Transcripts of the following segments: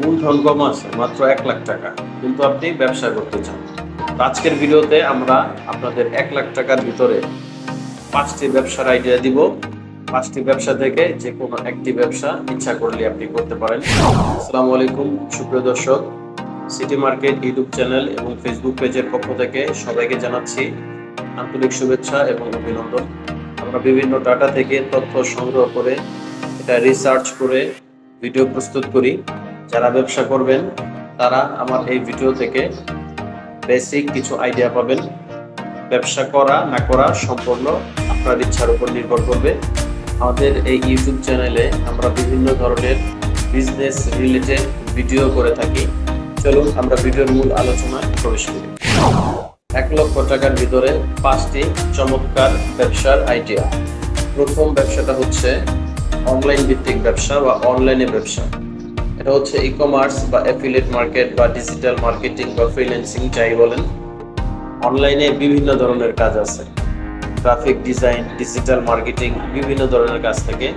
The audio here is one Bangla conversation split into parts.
মূলধন কম আছে, মাত্র 1 লাখ টাকা, কিন্তু আপনি ব্যবসা করতে চান। আজকের ভিডিওতে আমরা আপনাদের 1 লাখ টাকার ভিতরে 5টি ব্যবসার আইডিয়া দিব। 5টি ব্যবসা থেকে যে কোনো একটি ব্যবসা ইচ্ছা করলে আপনি করতে পারেন। আসসালামু আলাইকুম সুপ্রিয় দর্শক, সিটি মার্কেট ইউটিউব চ্যানেল এবং ফেসবুক পেজের পক্ষ থেকে সবাইকে জানাচ্ছি আন্তরিক শুভেচ্ছা এবং অভিনন্দন। আমরা বিভিন্ন ডাটা থেকে তথ্য সংগ্রহ করে এটা রিসার্চ করে ভিডিও প্রস্তুত করি। যারা ব্যবসা করবেন তারা আমার এই ভিডিও থেকে বেসিক কিছু আইডিয়া পাবেন। ব্যবসা করা না করা সম্পূর্ণ আপনার ইচ্ছার উপর নির্ভর করবে। আমাদের এই ইউটিউব চ্যানেলে আমরা বিভিন্ন ধরনের বিজনেস রিলেটেড ভিডিও করে থাকি। চলুন আমরা ভিডিওর মূল আলোচনায় প্রবেশ করি। 1 লক্ষ টাকার ভিতরে 5টি চমৎকার ব্যবসার আইডিয়া। প্রথম ব্যবসাটা হচ্ছে অনলাইন ভিত্তিক ব্যবসা বা অনলাইনে ব্যবসা। এটা হচ্ছে ই কমার্স বা অ্যাফিলিয়েট মার্কেট বা ডিজিটাল মার্কেটিং বা ফ্রিল্যান্সিং যাই বলেন। অনলাইনে বিভিন্ন ধরনের কাজ আছে, গ্রাফিক ডিজাইন, ডিজিটাল মার্কেটিং, বিভিন্ন ধরনের কাজ থাকে।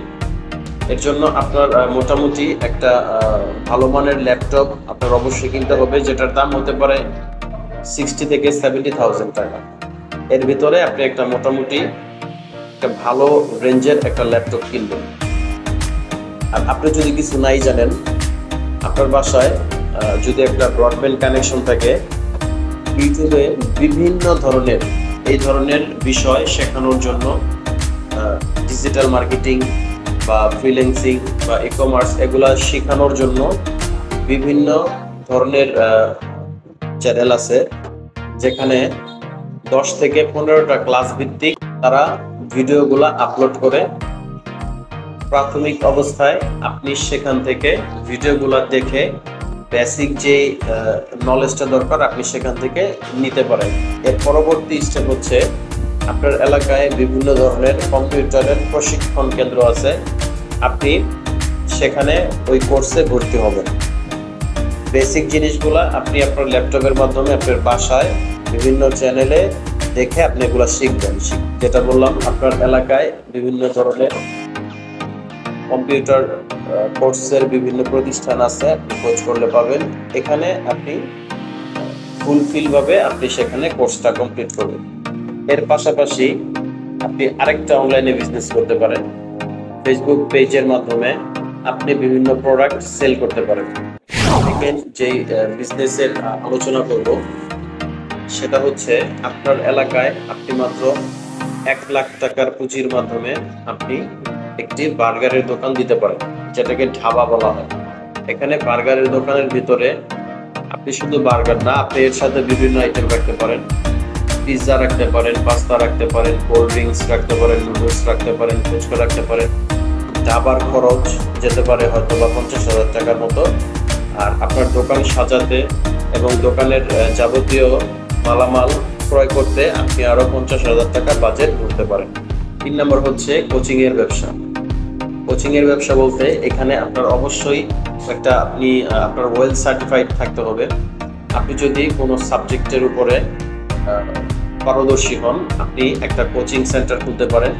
এর জন্য আপনার মোটামুটি একটা ভালো মানের ল্যাপটপ আপনার অবশ্যই কিনতে হবে, যেটার দাম হতে পারে 60 থেকে 70,000 টাকা। এর ভিতরে আপনি একটা মোটামুটি একটা ভালো রেঞ্জের একটা ল্যাপটপ কিনবেন। আর আপনি যদি কিছু নাই জানেন, আপনার বাসায় যদি একটা ব্রডব্যান্ড কানেকশন থাকে, ইউটিউবে বিভিন্ন ধরনের এই ধরনের বিষয় শেখানোর জন্য ডিজিটাল মার্কেটিং বা ফ্রিল্যান্সিং বা ই কমার্স এগুলা শেখানোর জন্য বিভিন্ন ধরনের চ্যানেল আছে, যেখানে 10 থেকে 15টা ক্লাস ভিত্তিক তারা ভিডিওগুলা আপলোড করে। প্রাথমিক অবস্থায় আপনি সেখান থেকে ভিডিওগুলো দেখে বেসিক যে নলেজটা দরকার আপনি সেখান থেকে নিতে পারেন। এর পরবর্তী স্টেপ হচ্ছে আপনার এলাকায় বিভিন্ন ধরনের কম্পিউটারের প্রশিক্ষণ কেন্দ্র আছে, আপনি সেখানে ওই কোর্সে ভর্তি হবেন। বেসিক জিনিসগুলা আপনি আপনার ল্যাপটপের মাধ্যমে আপনার বাসায় বিভিন্ন চ্যানেলে দেখে আপনি এগুলো শিখবেন। যেটা বললাম, আপনার এলাকায় বিভিন্ন ধরনের কম্পিউটার কোর্সের বিভিন্ন প্রতিষ্ঠান আছে, আপনি খোঁজ করলে পাবেন। এখানে আপনি ফুলফিল ভাবে আপনি সেখানে কোর্সটা কমপ্লিট করবেন। এর পাশাপাশি আপনি আরেকটা অনলাইনে বিজনেস করতে পারেন। ফেসবুক পেজের মাধ্যমে আপনি বিভিন্ন প্রোডাক্ট সেল করতে পারেন। সেকেন্ড যে বিজনেসের আলোচনা করব সেটা হচ্ছে আপনার এলাকায় আপনি মাত্র 1 লাখ টাকার পুঁজির মাধ্যমে আপনি একটি বার্গারের দোকান দিতে পারেন, যেটাকে ধাবা বলা হয়। এখানে বার্গারের দোকানের ভিতরে আপনি শুধু বার্গার না, আপনি এর সাথে বিভিন্ন আইটেম রাখতে পারেন। পিৎজা রাখতে পারেন, পাস্তা রাখতে পারেন, কোল্ড ড্রিঙ্কস রাখতে পারেন, নুডলস রাখতে পারেন, ফুচকা রাখতে পারেন। ধাবার খরচ যেতে পারে হয়তো বা 50,000 টাকার মতো। আর আপনার দোকান সাজাতে এবং দোকানের যাবতীয় মালামাল ক্রয় করতে আপনি আরো 50,000 টাকা বাজেট ধরতে পারেন। 3 নম্বর হচ্ছে কোচিং এর ব্যবসা। কোচিং এর ব্যবসা বলতে এখানে আপনার অবশ্যই একটা আপনার ওয়েল সার্টিফাইড থাকতে হবে। আপনি যদি কোনো সাবজেক্টের উপরে পারদর্শী হন, আপনি একটা কোচিং সেন্টার খুলতে পারেন।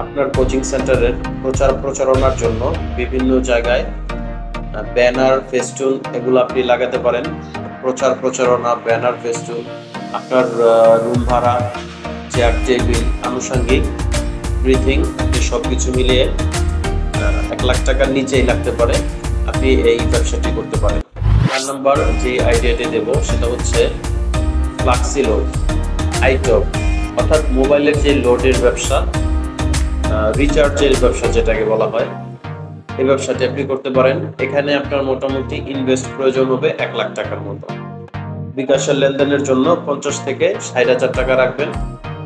আপনার কোচিং সেন্টারের প্রচারণার জন্য বিভিন্ন জায়গায় ব্যানার, ফেস্টুন এগুলো আপনি লাগাতে পারেন। প্রচারণা, ব্যানার, ফেস্টুন, আপনার রুম ভাড়া, চেয়ার টেবিল, আনুষঙ্গিক ব্রিথিং, এই সব কিছু মিলিয়ে 1 লাখ টাকার নিচেই লাগতে পারে। আপনি এই ব্যবসাটি করতে পারেন। 4 নম্বর যে আইডিয়াটি দেব সেটা হচ্ছে ফ্লাক্সি লোড, আইটপ, অর্থাৎ মোবাইলের যে লোডের ব্যবসা, রিচার্জের ব্যবসা যেটাকে বলা হয়, এই ব্যবসাটি আপনি করতে পারেন। এখানে আপনার মোটামুটি ইনভেস্ট প্রয়োজন হবে 1 লাখ টাকার মতো। বিকাশের লেনদেনের জন্য 50 থেকে 60,000 টাকা রাখবেন,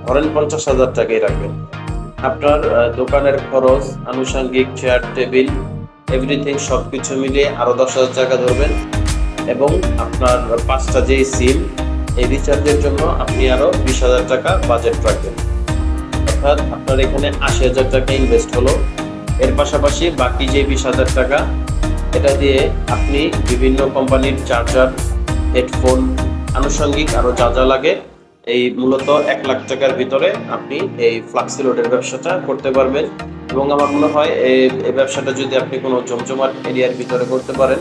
ধরেন 50,000 টাকাই রাখবেন। আপনার দোকানের খরচ, আনুষঙ্গিক চেয়ার টেবিল, এভরিথিং সবকিছু মিলিয়ে আরো 10,000 টাকা ধরবেন। এবং আপনার 5টা যে সিম, এই রিচার্জের জন্য আপনি আরো 20,000 টাকা বাজেট রাখবেন। অর্থাৎ আপনার এখানে 80,000 টাকা ইনভেস্ট হলো। এর পাশাপাশি বাকি যে 20,000 টাকা, এটা দিয়ে আপনি বিভিন্ন কোম্পানির চার্জার, হেডফোন, আনুষঙ্গিক আরো যা যা লাগে, এই মূলত 1 লাখ টাকার ভিতরে আপনি এই ফ্লাক্সি লোডের ব্যবসাটা করতে পারবেন। এবং আমার মনে হয় এই ব্যবসাটা যদি আপনি কোনো জমজমাট এরিয়ার ভিতরে করতে পারেন,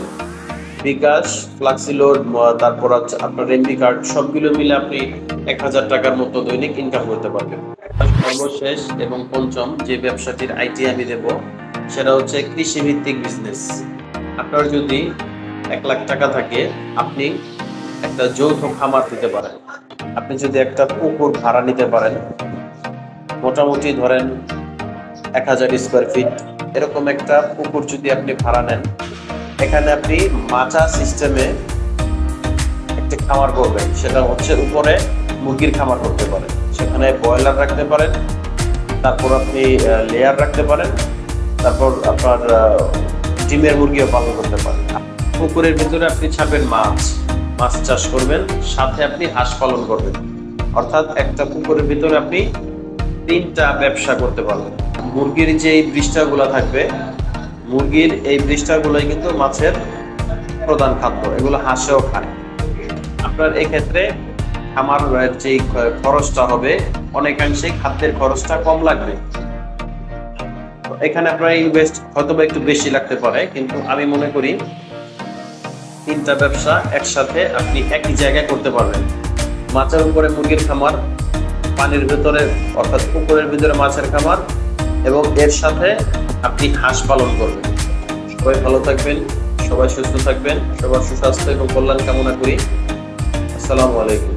বিকাশ, ফ্লাক্সিলোড, তারপর হচ্ছে আপনার এমবি কার্ড, সবগুলো মিলে আপনি 1000 টাকার মতো দৈনিক ইনকাম করতে পারবেন। সর্বশেষ এবং পঞ্চম যে ব্যবসাটির আইডিয়া আমি দেব সেটা হচ্ছে কৃষিভিত্তিক বিজনেস। আপনার যদি 1 লাখ টাকা থাকে, আপনি একটা যৌথ খামার দিতে পারেন। আপনি যদি একটা পুকুর ভাড়া নিতে পারেন, মোটামুটি ধরেন 1000 স্কোয়ার ফিট, এরকম একটা পুকুর যদি আপনি ভাড়া নেন, এখানে আপনি মাচা সিস্টেমে একটা খামার করবেন। সেটা হচ্ছে উপরে মুরগির খামার করতে পারেন, সেখানে ব্রয়লার রাখতে পারেন, তারপর আপনি লেয়ার রাখতে পারেন, তারপর আপনার ডিমের মুরগিও পালন করতে পারেন। পুকুরের ভিতরে আপনি ছাড়বেন মাছ চাষ করবেন, সাথে আপনি হাঁস পালন করবেন। অর্থাৎ একটা পুকুরের ভিতরে আপনি 3টা ব্যবসা করতে পারবেন। মুরগির যে বৃষ্ঠাগুলো থাকবে, মুরগির এই বৃষ্ঠাগুলোই কিন্তু মাছের প্রধান খাদ্য, এগুলো হাঁসেও খায়। আপনার এক্ষেত্রে খামারের যে খরচটা হবে, অনেকাংশেই খাদ্যের খরচটা কম লাগবে। এখানে আপনার ইনভেস্ট হয়তো একটু বেশি লাগতে পারে, কিন্তু আমি মনে করি 3টা ব্যবসা একসাথে আপনি একই জায়গায় করতে পারবেন। মাছের উপরে মুরগির খামার, পানির ভেতরে অর্থাৎ পুকুরের ভিতরে মাছের খামার, এবং এর সাথে আপনি হাঁস পালন করবেন। সবাই ভালো থাকবেন, সবাই সুস্থ থাকবেন, সবার সুস্বাস্থ্য এবং কল্যাণ কামনা করি। আসসালামু আলাইকুম।